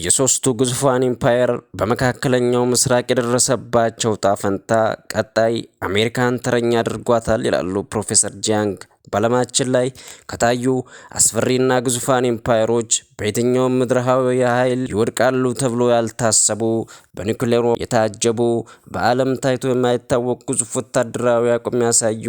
የሶስቱ ግዙፋን ኢምፓየር በመካከለኛው ምስራቅ የደረሰባቸው ጣፈንታ ቀጣይ አሜሪካን ተረኛ አድርጓታል ይላሉ ፕሮፌሰር ጂያንግ። በዓለማችን ላይ ከታዩ አስፈሪና ግዙፋን ኢምፓየሮች በየትኛውም ምድራዊ ኃይል ይወድቃሉ ተብሎ ያልታሰቡ በኒውክሌር የታጀቡ በዓለም ታይቶ የማይታወቅ ግዙፍ ወታደራዊ አቅም ያሳዩ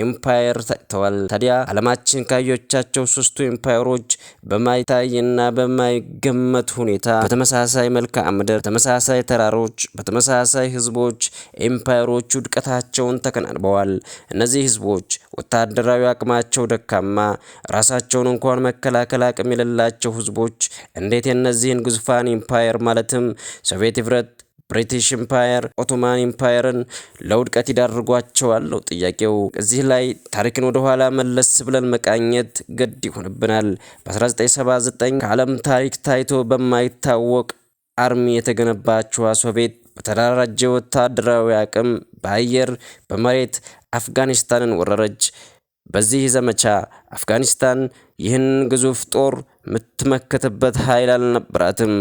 ኢምፓየር ታይተዋል። ታዲያ ዓለማችን ካየቻቸው ሶስቱ ኢምፓየሮች በማይታይና በማይገመት ሁኔታ በተመሳሳይ መልክዓ ምድር፣ በተመሳሳይ ተራሮች፣ በተመሳሳይ ህዝቦች ኢምፓየሮች ውድቀታቸውን ተከናንበዋል። እነዚህ ህዝቦች ወታደራዊ አቅማቸው ደካማ፣ ራሳቸውን እንኳን መከላከል አቅም የሌላቸው ህዝቦች እንዴት የነዚህን ግዙፋን ኢምፓየር ማለትም ሶቪየት ህብረት፣ ብሪቲሽ ኢምፓየር፣ ኦቶማን ኢምፓየርን ለውድቀት ይዳርጓቸዋል ነው ጥያቄው። እዚህ ላይ ታሪክን ወደ ኋላ መለስ ብለን መቃኘት ግድ ይሆንብናል። በ1979 ከዓለም ታሪክ ታይቶ በማይታወቅ አርሚ የተገነባችው ሶቪየት በተደራጀ ወታደራዊ አቅም በአየር በመሬት አፍጋኒስታንን ወረረች። በዚህ ዘመቻ አፍጋኒስታን ይህን ግዙፍ ጦር የምትመከትበት ኃይል አልነበራትም።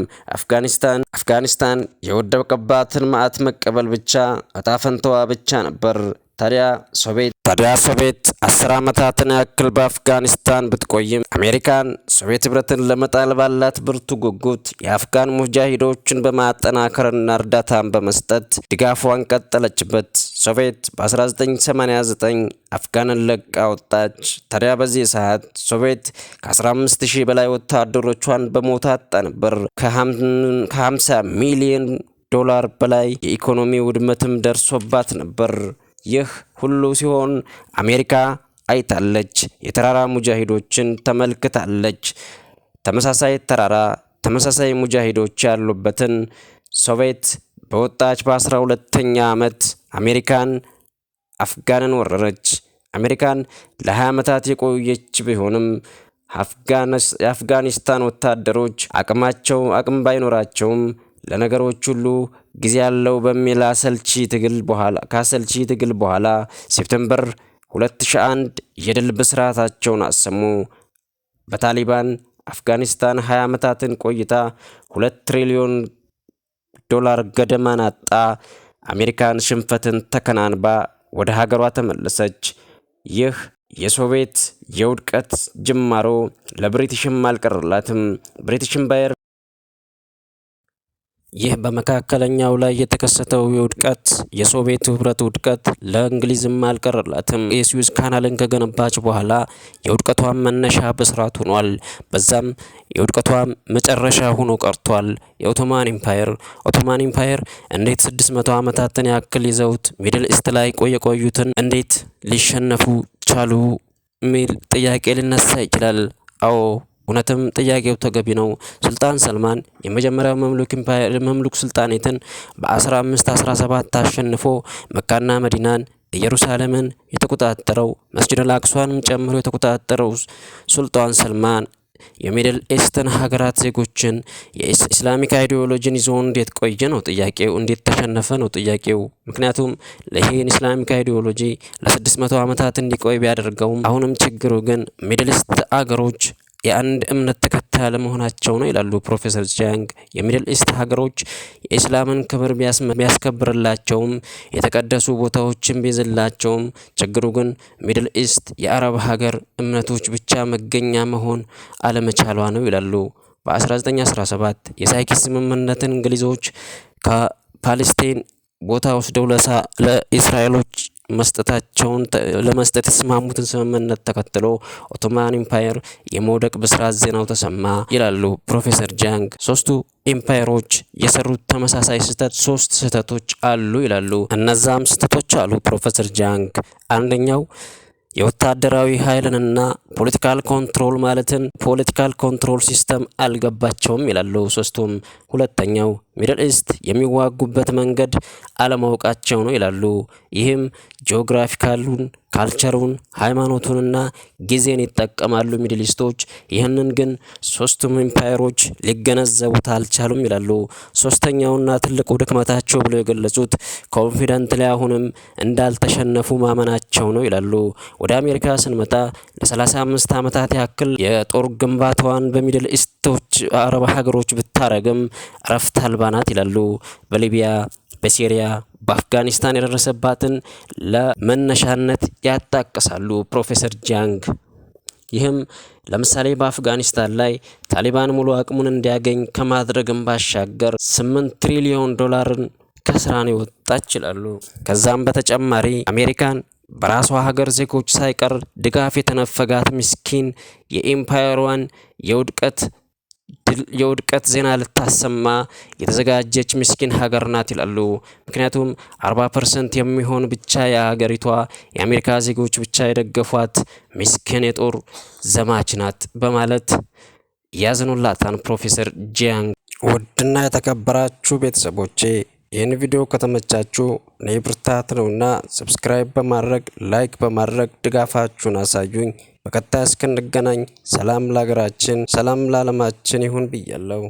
አፍጋኒስታን የወደቀባትን መዓት መቀበል ብቻ እጣ ፈንታዋ ብቻ ነበር። ታዲያ ሶቪየት 10 ዓመታትን ያክል በአፍጋኒስታን ብትቆይም አሜሪካን ሶቪየት ህብረትን ለመጣል ባላት ብርቱ ጉጉት የአፍጋን ሙጃሂዶችን በማጠናከርና እርዳታን በመስጠት ድጋፏን ቀጠለችበት። ሶቪየት በ1989 አፍጋንን ለቃ ወጣች። ታዲያ በዚህ ሰዓት ሶቪየት ከ15000 በላይ ወታደሮቿን በሞት አጣ ነበር። ከ50 ሚሊዮን ዶላር በላይ የኢኮኖሚ ውድመትም ደርሶባት ነበር። ይህ ሁሉ ሲሆን አሜሪካ አይታለች፣ የተራራ ሙጃሂዶችን ተመልክታለች። ተመሳሳይ ተራራ፣ ተመሳሳይ ሙጃሂዶች ያሉበትን ሶቪየት በወጣች በ12ኛ ዓመት አሜሪካን አፍጋንን ወረረች። አሜሪካን ለ20 ዓመታት የቆየች ቢሆንም የአፍጋኒስታን ወታደሮች አቅም ባይኖራቸውም ለነገሮች ሁሉ ጊዜ ያለው በሚል ከአሰልቺ ትግል በኋላ ሴፕቴምበር 2001 የድል ብስራታቸውን አሰሙ። በታሊባን አፍጋኒስታን 20 ዓመታትን ቆይታ 2 ትሪሊዮን ዶላር ገደማን አጣ። አሜሪካን ሽንፈትን ተከናንባ ወደ ሀገሯ ተመለሰች። ይህ የሶቪየት የውድቀት ጅማሮ ለብሪቲሽም አልቀረላትም። ብሪቲሽ ኢምፓየር ይህ በመካከለኛው ላይ የተከሰተው የውድቀት የሶቪየት ህብረት ውድቀት ለእንግሊዝም አልቀረላትም። የስዊዝ ካናልን ከገነባች በኋላ የውድቀቷን መነሻ ብስራት ሆኗል። በዛም የውድቀቷ መጨረሻ ሆኖ ቀርቷል። የኦቶማን ኢምፓየር እንዴት 600 ዓመታትን ያክል ይዘውት ሚድል ኢስት ላይ የቆዩትን እንዴት ሊሸነፉ ቻሉ ሚል ጥያቄ ሊነሳ ይችላል። አዎ እውነትም ጥያቄው ተገቢ ነው። ሱልጣን ሰልማን የመጀመሪያው መምሉክ ሱልጣኔትን በ1517 አሸንፎ መካና መዲናን ኢየሩሳሌምን የተቆጣጠረው መስጂድ አልአቅሷንም ጨምሮ የተቆጣጠረው ሱልጣን ሰልማን የሚድል ኢስትን ሀገራት ዜጎችን የኢስላሚክ አይዲዮሎጂን ይዞ እንዴት ቆየ ነው ጥያቄው። እንዴት ተሸነፈ ነው ጥያቄው። ምክንያቱም ለይህን ኢስላሚክ አይዲዮሎጂ ለ600 ዓመታት እንዲቆይ ቢያደርገውም አሁንም ችግሩ ግን ሚድል ኢስት አገሮች የአንድ እምነት ተከታይ ለመሆናቸው ነው ይላሉ ፕሮፌሰር ጂያንግ። የሚድል ኢስት ሀገሮች የኢስላምን ክብር ቢያስከብርላቸውም የተቀደሱ ቦታዎችን ቢይዝላቸውም ችግሩ ግን ሚድል ኢስት የአረብ ሀገር እምነቶች ብቻ መገኛ መሆን አለመቻሏ ነው ይላሉ። በ1917 የሳይክስ ስምምነትን እንግሊዞች ከፓሌስታይን ቦታ ወስደው ለእስራኤሎች ለመስጠት የተስማሙትን ስምምነት ተከትሎ ኦቶማን ኢምፓየር የመውደቅ ብስራት ዜናው ተሰማ ይላሉ ፕሮፌሰር ጂያንግ። ሶስቱ ኢምፓየሮች የሰሩት ተመሳሳይ ስህተት 3 ስህተቶች አሉ ይላሉ። እነዛም ስህተቶች አሉ ፕሮፌሰር ጂያንግ። አንደኛው የወታደራዊ ኃይልንና ፖለቲካል ኮንትሮል ማለትን ፖለቲካል ኮንትሮል ሲስተም አልገባቸውም ይላሉ ሶስቱም። ሁለተኛው ሚድል ኢስት የሚዋጉበት መንገድ አለማወቃቸው ነው ይላሉ። ይህም ጂኦግራፊካሉን፣ ካልቸሩን፣ ሃይማኖቱንና ጊዜን ይጠቀማሉ ሚድል ኢስቶች። ይህንን ግን ሶስቱም ኢምፓየሮች ሊገነዘቡት አልቻሉም ይላሉ። ሶስተኛውና ትልቁ ድክመታቸው ብለው የገለጹት ኮንፊደንት ላይ አሁንም እንዳልተሸነፉ ማመናቸው ነው ይላሉ። ወደ አሜሪካ ስንመጣ ለ35 ዓመታት ያክል የጦር ግንባታዋን በሚድል ኢስት አረብ ሀገሮች ብታረግም እረፍት አልባ ናት ይላሉ። በሊቢያ፣ በሲሪያ፣ በአፍጋኒስታን የደረሰባትን ለመነሻነት ያጣቅሳሉ ፕሮፌሰር ጃንግ። ይህም ለምሳሌ በአፍጋኒስታን ላይ ታሊባን ሙሉ አቅሙን እንዲያገኝ ከማድረግም ባሻገር 8 ትሪሊዮን ዶላርን ከስራን የወጣች ይላሉ። ከዛም በተጨማሪ አሜሪካን በራሷ ሀገር ዜጎች ሳይቀር ድጋፍ የተነፈጋት ምስኪን የኢምፓየሯን የውድቀት ዜና ልታሰማ የተዘጋጀች ምስኪን ሀገር ናት ይላሉ። ምክንያቱም 40% የሚሆን ብቻ የሀገሪቷ የአሜሪካ ዜጎች ብቻ የደገፏት ምስኪን የጦር ዘማች ናት በማለት ያዝኑላታን ፕሮፌሰር ጂያንግ። ውድና የተከበራችሁ ቤተሰቦቼ ይህን ቪዲዮ ከተመቻችሁ እኔ ብርታት ነውና ሰብስክራይብ በማድረግ ላይክ በማድረግ ድጋፋችሁን አሳዩኝ። በቀጣይ እስክንገናኝ ሰላም ለሀገራችን፣ ሰላም ለዓለማችን ይሁን ብያለሁ።